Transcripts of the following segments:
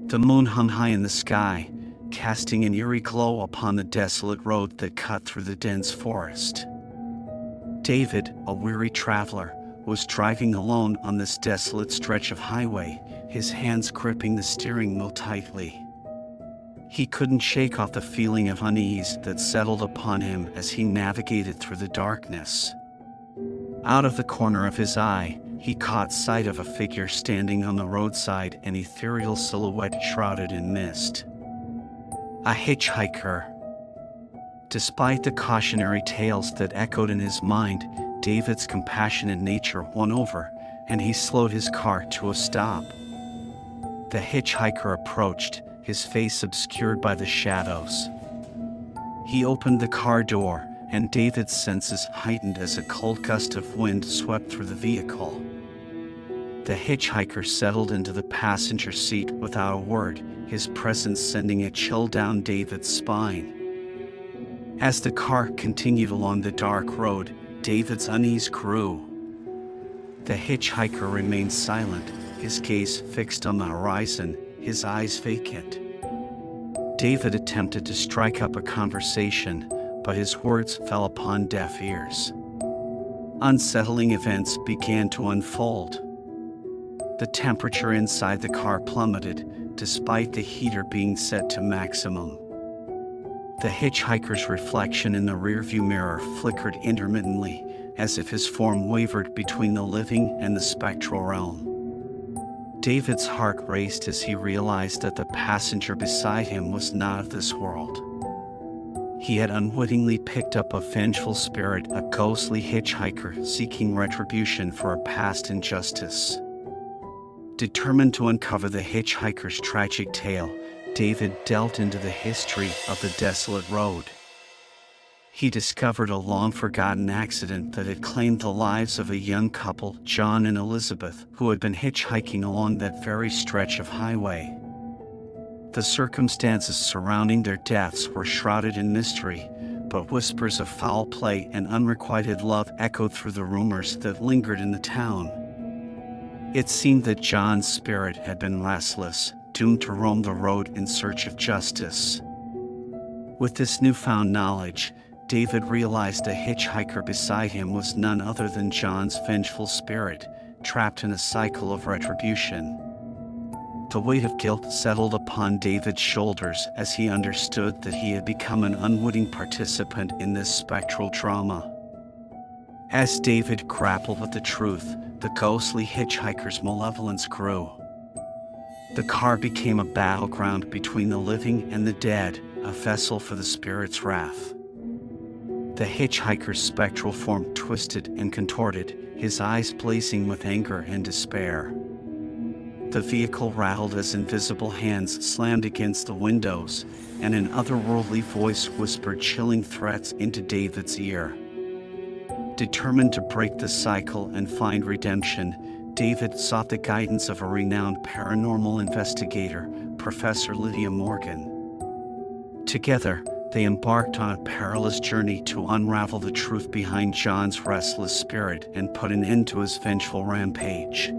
The moon hung high in the sky, casting an eerie glow upon the desolate road that cut through the dense forest. David, a weary traveler, was driving alone on this desolate stretch of highway, his hands gripping the steering wheel tightly. He couldn't shake off the feeling of unease that settled upon him as he navigated through the darkness. Out of the corner of his eye, he caught sight of a figure standing on the roadside, an ethereal silhouette shrouded in mist. A hitchhiker. Despite the cautionary tales that echoed in his mind, David's compassionate nature won over, and he slowed his car to a stop. The hitchhiker approached, his face obscured by the shadows. He opened the car door, and David's senses heightened as a cold gust of wind swept through the vehicle. The hitchhiker settled into the passenger seat without a word, his presence sending a chill down David's spine. As the car continued along the dark road, David's unease grew. The hitchhiker remained silent, his gaze fixed on the horizon, his eyes vacant. David attempted to strike up a conversation, but his words fell upon deaf ears. Unsettling events began to unfold. The temperature inside the car plummeted, despite the heater being set to maximum. The hitchhiker's reflection in the rearview mirror flickered intermittently, as if his form wavered between the living and the spectral realm. David's heart raced as he realized that the passenger beside him was not of this world. He had unwittingly picked up a vengeful spirit, a ghostly hitchhiker seeking retribution for a past injustice. Determined to uncover the hitchhiker's tragic tale, David delved into the history of the desolate road. He discovered a long-forgotten accident that had claimed the lives of a young couple, John and Elizabeth, who had been hitchhiking along that very stretch of highway. The circumstances surrounding their deaths were shrouded in mystery, but whispers of foul play and unrequited love echoed through the rumors that lingered in the town. It seemed that John's spirit had been restless, doomed to roam the road in search of justice. With this newfound knowledge, David realized the hitchhiker beside him was none other than John's vengeful spirit, trapped in a cycle of retribution. The weight of guilt settled upon David's shoulders as he understood that he had become an unwitting participant in this spectral drama. As David grappled with the truth, the ghostly hitchhiker's malevolence grew. The car became a battleground between the living and the dead, a vessel for the spirit's wrath. The hitchhiker's spectral form twisted and contorted, his eyes blazing with anger and despair. The vehicle rattled as invisible hands slammed against the windows, and an otherworldly voice whispered chilling threats into David's ear. Determined to break the cycle and find redemption, David sought the guidance of a renowned paranormal investigator, Professor Lydia Morgan. Together, they embarked on a perilous journey to unravel the truth behind John's restless spirit and put an end to his vengeful rampage.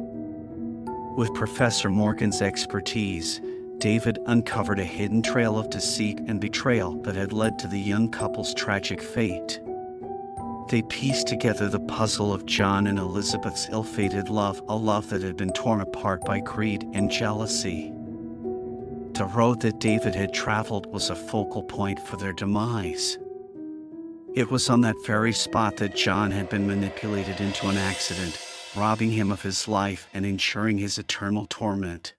With Professor Morgan's expertise, David uncovered a hidden trail of deceit and betrayal that had led to the young couple's tragic fate. They pieced together the puzzle of John and Elizabeth's ill-fated love, a love that had been torn apart by greed and jealousy. The road that David had traveled was a focal point for their demise. It was on that very spot that John had been manipulated into an accident, robbing him of his life and ensuring his eternal torment.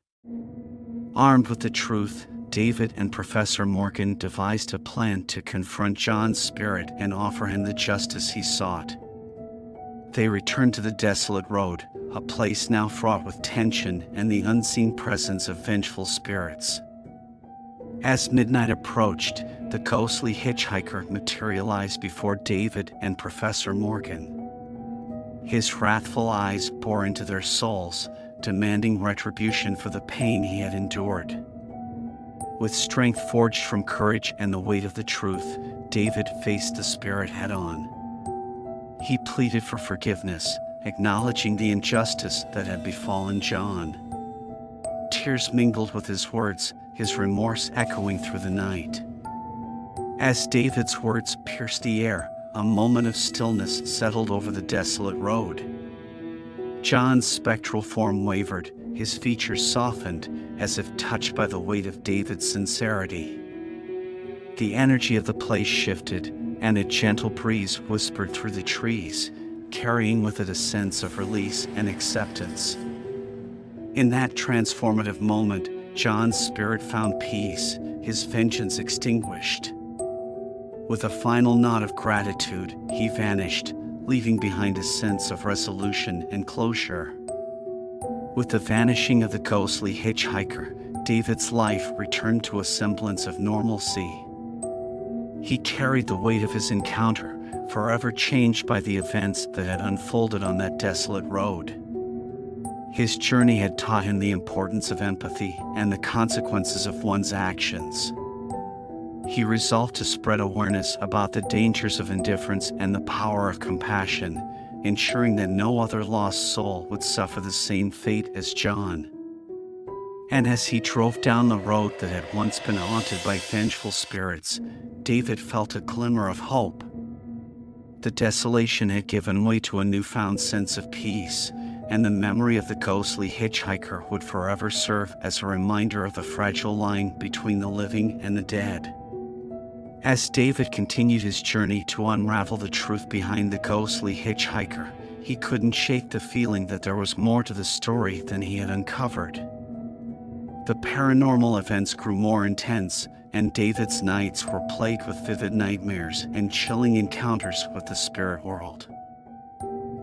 Armed with the truth, David and Professor Morgan devised a plan to confront John's spirit and offer him the justice he sought. They returned to the desolate road, a place now fraught with tension and the unseen presence of vengeful spirits. As midnight approached, the ghostly hitchhiker materialized before David and Professor Morgan. His wrathful eyes bore into their souls, demanding retribution for the pain he had endured. With strength forged from courage and the weight of the truth, David faced the spirit head-on. He pleaded for forgiveness, acknowledging the injustice that had befallen John. tears mingled with his words, his remorse echoing through the night. As David's words pierced the air, a moment of stillness settled over the desolate road. John's spectral form wavered, his features softened, as if touched by the weight of David's sincerity. The energy of the place shifted, and a gentle breeze whispered through the trees, carrying with it a sense of release and acceptance. In that transformative moment, John's spirit found peace, his vengeance extinguished. With a final nod of gratitude, he vanished, leaving behind a sense of resolution and closure. With the vanishing of the ghostly hitchhiker, David's life returned to a semblance of normalcy. He carried the weight of his encounter, forever changed by the events that had unfolded on that desolate road. His journey had taught him the importance of empathy and the consequences of one's actions. He resolved to spread awareness about the dangers of indifference and the power of compassion, ensuring that no other lost soul would suffer the same fate as John. And as he drove down the road that had once been haunted by vengeful spirits, David felt a glimmer of hope. The desolation had given way to a newfound sense of peace, and the memory of the ghostly hitchhiker would forever serve as a reminder of the fragile line between the living and the dead. As David continued his journey to unravel the truth behind the ghostly hitchhiker, he couldn't shake the feeling that there was more to the story than he had uncovered. The paranormal events grew more intense, and David's nights were plagued with vivid nightmares and chilling encounters with the spirit world.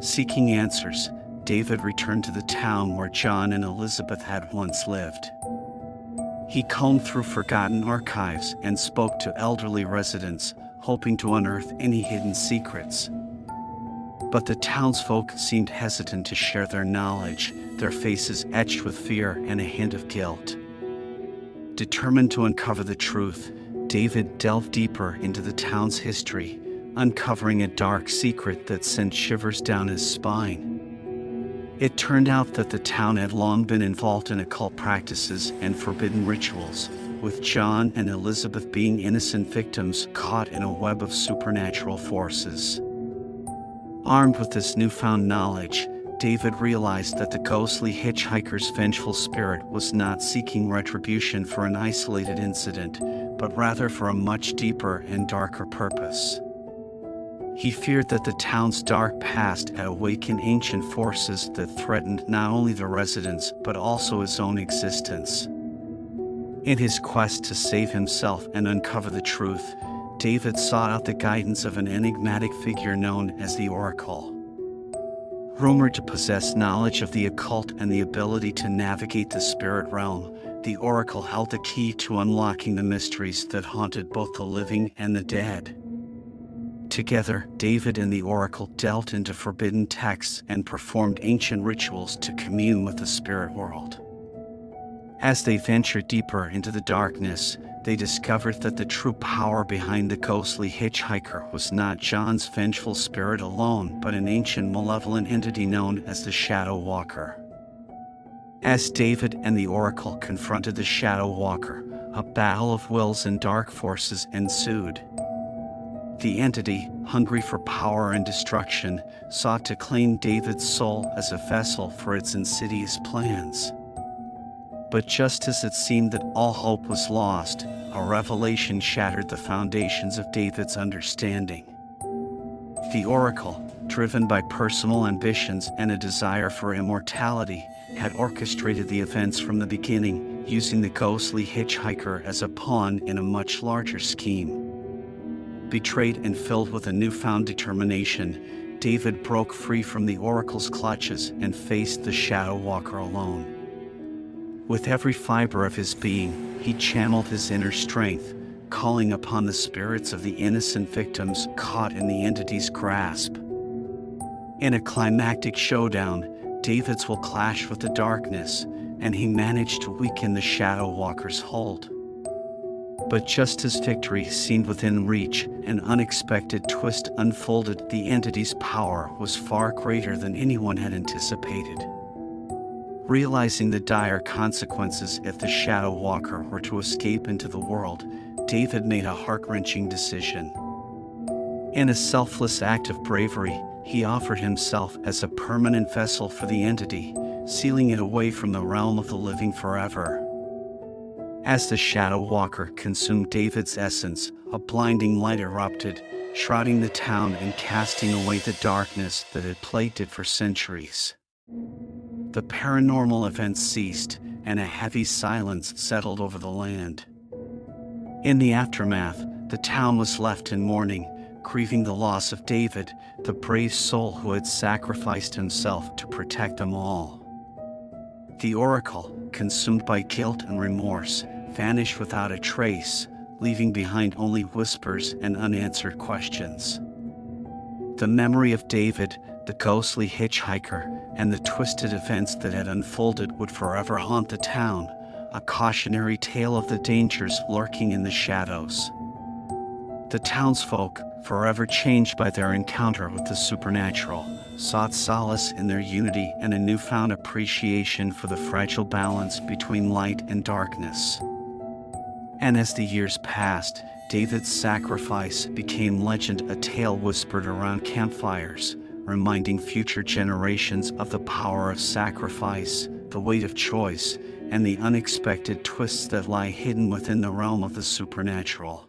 Seeking answers, David returned to the town where John and Elizabeth had once lived. He combed through forgotten archives and spoke to elderly residents, hoping to unearth any hidden secrets. But the townsfolk seemed hesitant to share their knowledge, their faces etched with fear and a hint of guilt. Determined to uncover the truth, David delved deeper into the town's history, uncovering a dark secret that sent shivers down his spine. It turned out that the town had long been involved in occult practices and forbidden rituals, with John and Elizabeth being innocent victims caught in a web of supernatural forces. Armed with this newfound knowledge, David realized that the ghostly hitchhiker's vengeful spirit was not seeking retribution for an isolated incident, but rather for a much deeper and darker purpose. He feared that the town's dark past had awakened ancient forces that threatened not only the residents but also his own existence. In his quest to save himself and uncover the truth, David sought out the guidance of an enigmatic figure known as the Oracle. Rumored to possess knowledge of the occult and the ability to navigate the spirit realm, the Oracle held the key to unlocking the mysteries that haunted both the living and the dead. Together, David and the Oracle delved into forbidden texts and performed ancient rituals to commune with the spirit world. As they ventured deeper into the darkness, they discovered that the true power behind the ghostly hitchhiker was not John's vengeful spirit alone, but an ancient malevolent entity known as the Shadow Walker. As David and the Oracle confronted the Shadow Walker, a battle of wills and dark forces ensued. The entity, hungry for power and destruction, sought to claim David's soul as a vessel for its insidious plans. But just as it seemed that all hope was lost, a revelation shattered the foundations of David's understanding. The Oracle, driven by personal ambitions and a desire for immortality, had orchestrated the events from the beginning, using the ghostly hitchhiker as a pawn in a much larger scheme. Betrayed and filled with a newfound determination, David broke free from the Oracle's clutches and faced the Shadow Walker alone. With every fiber of his being, he channeled his inner strength, calling upon the spirits of the innocent victims caught in the entity's grasp. In a climactic showdown, David's will clashed with the darkness, and he managed to weaken the Shadow Walker's hold. But just as victory seemed within reach, an unexpected twist unfolded. The entity's power was far greater than anyone had anticipated. Realizing the dire consequences if the Shadow Walker were to escape into the world, David made a heart-wrenching decision. In a selfless act of bravery, he offered himself as a permanent vessel for the entity, sealing it away from the realm of the living forever. As the Shadow Walker consumed David's essence, a blinding light erupted, shrouding the town and casting away the darkness that had plagued it for centuries. The paranormal events ceased, and a heavy silence settled over the land. In the aftermath, the town was left in mourning, grieving the loss of David, the brave soul who had sacrificed himself to protect them all. The oracle, consumed by guilt and remorse, vanished without a trace, leaving behind only whispers and unanswered questions. The memory of David, the ghostly hitchhiker, and the twisted events that had unfolded would forever haunt the town, a cautionary tale of the dangers lurking in the shadows. The townsfolk, forever changed by their encounter with the supernatural, sought solace in their unity and a newfound appreciation for the fragile balance between light and darkness. And as the years passed, David's sacrifice became legend, a tale whispered around campfires, reminding future generations of the power of sacrifice, the weight of choice, and the unexpected twists that lie hidden within the realm of the supernatural.